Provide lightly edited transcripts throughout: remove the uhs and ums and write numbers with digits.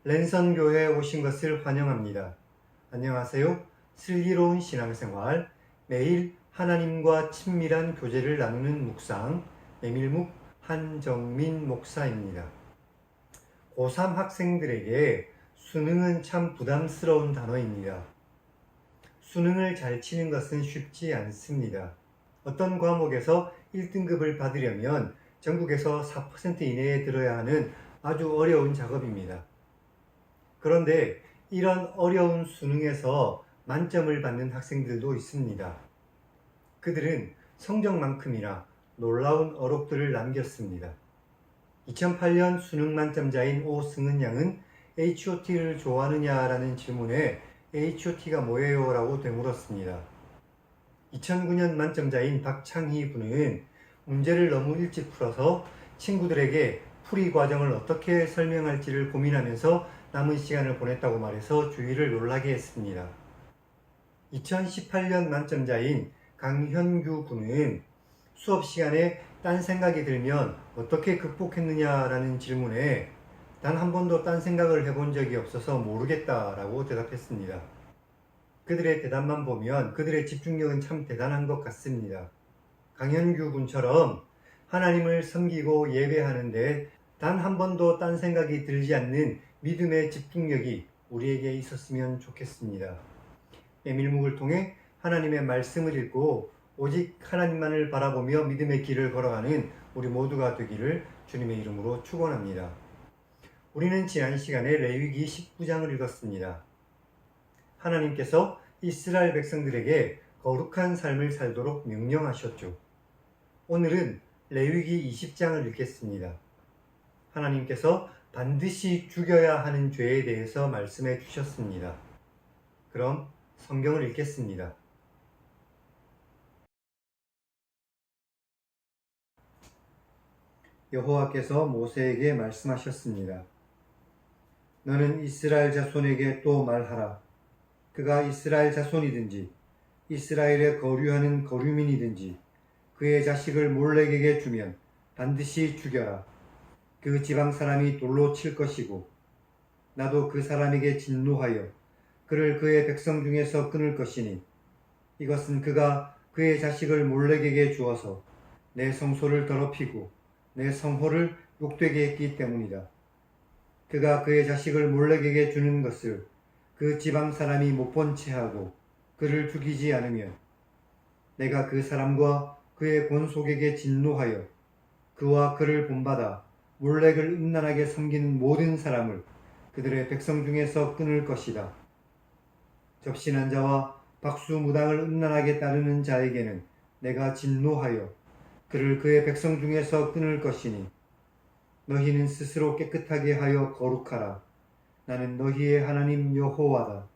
랜선교회에 오신 것을 환영합니다. 안녕하세요. 슬기로운 신앙생활, 매일 하나님과 친밀한 교제를 나누는 묵상, 메밀묵 한정민 목사입니다. 고3 학생들에게 수능은 참 부담스러운 단어입니다. 수능을 잘 치는 것은 쉽지 않습니다. 어떤 과목에서 1등급을 받으려면 전국에서 4% 이내에 들어야 하는 아주 어려운 작업입니다. 그런데 이런 어려운 수능에서 만점을 받는 학생들도 있습니다. 그들은 성적만큼이나 놀라운 어록들을 남겼습니다. 2008년 수능 만점자인 오승은 양은 H.O.T를 좋아하느냐라는 질문에 H.O.T가 뭐예요? 라고 되물었습니다. 2009년 만점자인 박창희 군은 문제를 너무 일찍 풀어서 친구들에게 풀이 과정을 어떻게 설명할지를 고민하면서 남은 시간을 보냈다고 말해서 주위를 놀라게 했습니다. 2018년 만점자인 강현규 군은 수업 시간에 딴 생각이 들면 어떻게 극복했느냐라는 질문에 단 한 번도 딴 생각을 해본 적이 없어서 모르겠다라고 대답했습니다. 그들의 대답만 보면 그들의 집중력은 참 대단한 것 같습니다. 강현규 군처럼 하나님을 섬기고 예배하는데 단 한 번도 딴 생각이 들지 않는 믿음의 집중력이 우리에게 있었으면 좋겠습니다. 메밀묵을 통해 하나님의 말씀을 읽고 오직 하나님만을 바라보며 믿음의 길을 걸어가는 우리 모두가 되기를 주님의 이름으로 축원합니다. 우리는 지난 시간에 레위기 19장을 읽었습니다. 하나님께서 이스라엘 백성들에게 거룩한 삶을 살도록 명령하셨죠. 오늘은 레위기 20장을 읽겠습니다. 하나님께서 반드시 죽여야 하는 죄에 대해서 말씀해 주셨습니다. 그럼 성경을 읽겠습니다. 여호와께서 모세에게 말씀하셨습니다. 너는 이스라엘 자손에게 또 말하라. 그가 이스라엘 자손이든지 이스라엘에 거류하는 거류민이든지 그의 자식을 몰렉에게 주면 반드시 죽여라. 그 지방 사람이 돌로 칠 것이고 나도 그 사람에게 진노하여 그를 그의 백성 중에서 끊을 것이니 이것은 그가 그의 자식을 몰렉에게 주어서 내 성소를 더럽히고 내 성호를 욕되게 했기 때문이다. 그가 그의 자식을 몰렉에게 주는 것을 그 지방 사람이 못 본 채 하고 그를 죽이지 않으면 내가 그 사람과 그의 본속에게 진노하여 그와 그를 본받아 몰렉을 음란하게 섬기는 모든 사람을 그들의 백성 중에서 끊을 것이다. 접신한 자와 박수무당을 음란하게 따르는 자에게는 내가 진노하여 그를 그의 백성 중에서 끊을 것이니 너희는 스스로 깨끗하게 하여 거룩하라. 나는 너희의 하나님 여호와다.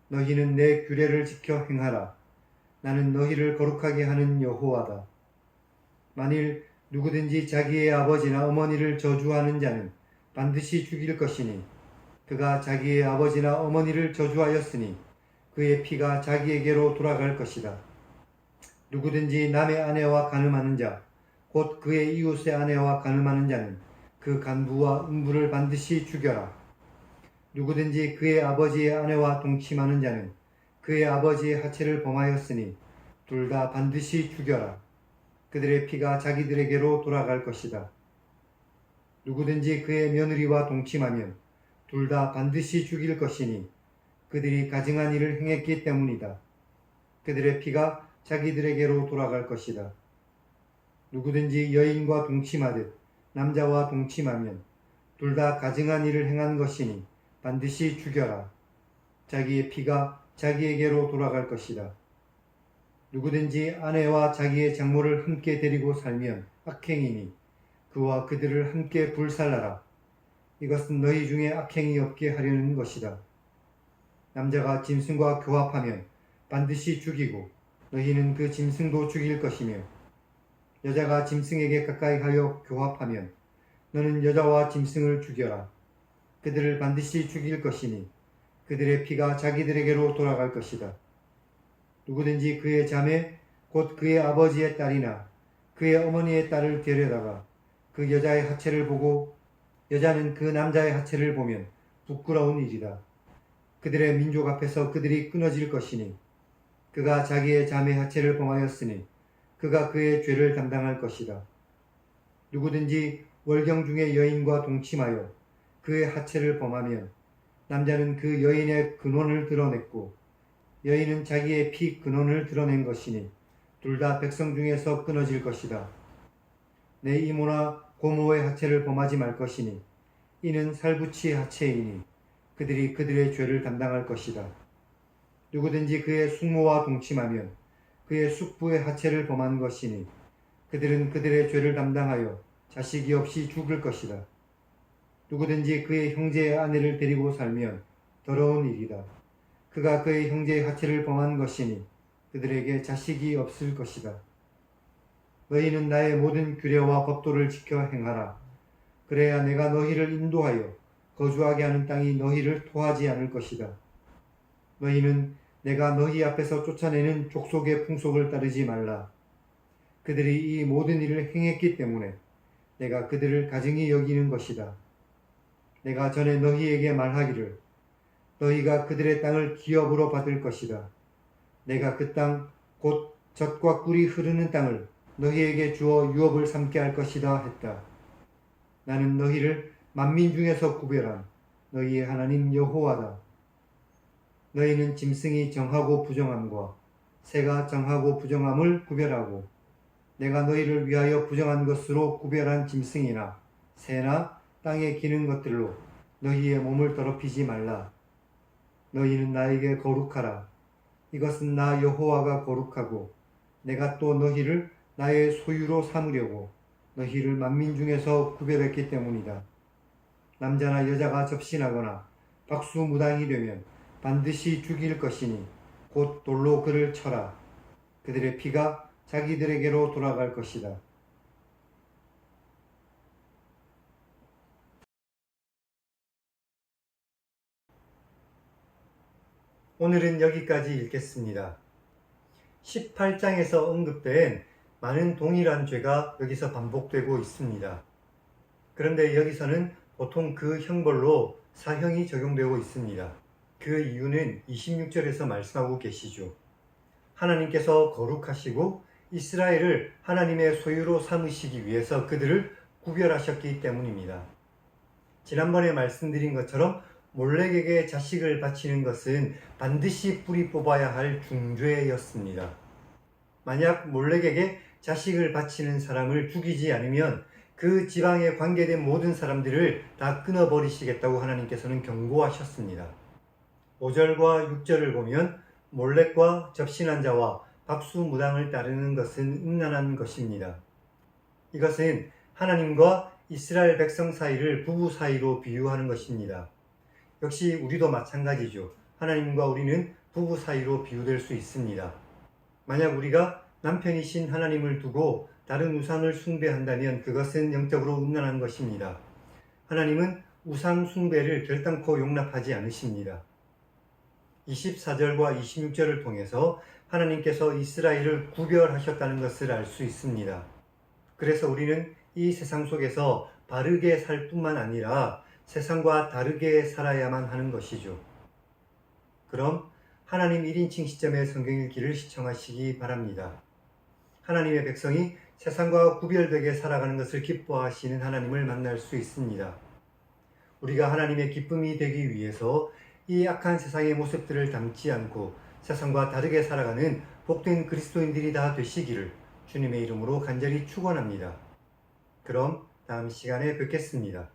너희는 내 규례를 지켜 행하라. 나는 너희를 거룩하게 하는 여호와다. 만일 누구든지 자기의 아버지나 어머니를 저주하는 자는 반드시 죽일 것이니 그가 자기의 아버지나 어머니를 저주하였으니 그의 피가 자기에게로 돌아갈 것이다. 누구든지 남의 아내와 간음하는 자, 곧 그의 이웃의 아내와 간음하는 자는 그 간부와 음부를 반드시 죽여라. 누구든지 그의 아버지의 아내와 동침하는 자는 그의 아버지의 하체를 범하였으니 둘 다 반드시 죽여라. 그들의 피가 자기들에게로 돌아갈 것이다. 누구든지 그의 며느리와 동침하면 둘 다 반드시 죽일 것이니 그들이 가증한 일을 행했기 때문이다. 그들의 피가 자기들에게로 돌아갈 것이다. 누구든지 여인과 동침하듯 남자와 동침하면 둘 다 가증한 일을 행한 것이니 반드시 죽여라. 자기의 피가 자기에게로 돌아갈 것이다. 누구든지 아내와 자기의 장모를 함께 데리고 살면 악행이니 그와 그들을 함께 불살라라. 이것은 너희 중에 악행이 없게 하려는 것이다. 남자가 짐승과 교합하면 반드시 죽이고 너희는 그 짐승도 죽일 것이며 여자가 짐승에게 가까이 하여 교합하면 너는 여자와 짐승을 죽여라. 그들을 반드시 죽일 것이니 그들의 피가 자기들에게로 돌아갈 것이다. 누구든지 그의 자매 곧 그의 아버지의 딸이나 그의 어머니의 딸을 데려다가 그 여자의 하체를 보고 여자는 그 남자의 하체를 보면 부끄러운 일이다. 그들의 민족 앞에서 그들이 끊어질 것이니 그가 자기의 자매 하체를 범하였으니 그가 그의 죄를 담당할 것이다. 누구든지 월경 중에 여인과 동침하여 그의 하체를 범하면 남자는 그 여인의 근원을 드러냈고 여인은 자기의 피 근원을 드러낸 것이니 둘 다 백성 중에서 끊어질 것이다. 내 이모나 고모의 하체를 범하지 말 것이니 이는 살부치의 하체이니 그들이 그들의 죄를 담당할 것이다. 누구든지 그의 숙모와 동침하면 그의 숙부의 하체를 범한 것이니 그들은 그들의 죄를 담당하여 자식이 없이 죽을 것이다. 누구든지 그의 형제의 아내를 데리고 살면 더러운 일이다. 그가 그의 형제의 하체를 범한 것이니 그들에게 자식이 없을 것이다. 너희는 나의 모든 규례와 법도를 지켜 행하라. 그래야 내가 너희를 인도하여 거주하게 하는 땅이 너희를 토하지 않을 것이다. 너희는 내가 너희 앞에서 쫓아내는 족속의 풍속을 따르지 말라. 그들이 이 모든 일을 행했기 때문에 내가 그들을 가증히 여기는 것이다. 내가 전에 너희에게 말하기를 너희가 그들의 땅을 기업으로 받을 것이다. 내가 그 땅 곧 젖과 꿀이 흐르는 땅을 너희에게 주어 유업을 삼게 할 것이다 했다. 나는 너희를 만민 중에서 구별한 너희의 하나님 여호와다. 너희는 짐승이 정하고 부정함과 새가 정하고 부정함을 구별하고 내가 너희를 위하여 부정한 것으로 구별한 짐승이나 새나 땅에 기는 것들로 너희의 몸을 더럽히지 말라. 너희는 나에게 거룩하라. 이것은 나 여호와가 거룩하고 내가 또 너희를 나의 소유로 삼으려고 너희를 만민 중에서 구별했기 때문이다. 남자나 여자가 접신하거나 박수무당이 되면 반드시 죽일 것이니 곧 돌로 그를 쳐라. 그들의 피가 자기들에게로 돌아갈 것이다. 오늘은 여기까지 읽겠습니다. 18장에서 언급된 많은 동일한 죄가 여기서 반복되고 있습니다. 그런데 여기서는 보통 그 형벌로 사형이 적용되고 있습니다. 그 이유는 26절에서 말씀하고 계시죠. 하나님께서 거룩하시고 이스라엘을 하나님의 소유로 삼으시기 위해서 그들을 구별하셨기 때문입니다. 지난번에 말씀드린 것처럼 몰렉에게 자식을 바치는 것은 반드시 뿌리 뽑아야 할 중죄였습니다. 만약 몰렉에게 자식을 바치는 사람을 죽이지 않으면 그 지방에 관계된 모든 사람들을 다 끊어버리시겠다고 하나님께서는 경고하셨습니다. 5절과 6절을 보면 몰렉과 접신한 자와 박수무당을 따르는 것은 음란한 것입니다. 이것은 하나님과 이스라엘 백성 사이를 부부 사이로 비유하는 것입니다. 역시 우리도 마찬가지죠. 하나님과 우리는 부부 사이로 비유될 수 있습니다. 만약 우리가 남편이신 하나님을 두고 다른 우상을 숭배한다면 그것은 영적으로 음란한 것입니다. 하나님은 우상 숭배를 결단코 용납하지 않으십니다. 24절과 26절을 통해서 하나님께서 이스라엘을 구별하셨다는 것을 알 수 있습니다. 그래서 우리는 이 세상 속에서 바르게 살 뿐만 아니라 세상과 다르게 살아야만 하는 것이죠. 그럼 하나님 1인칭 시점의 성경 읽기를 시청하시기 바랍니다. 하나님의 백성이 세상과 구별되게 살아가는 것을 기뻐하시는 하나님을 만날 수 있습니다. 우리가 하나님의 기쁨이 되기 위해서 이 악한 세상의 모습들을 담지 않고 세상과 다르게 살아가는 복된 그리스도인들이 다 되시기를 주님의 이름으로 간절히 축원합니다. 그럼 다음 시간에 뵙겠습니다.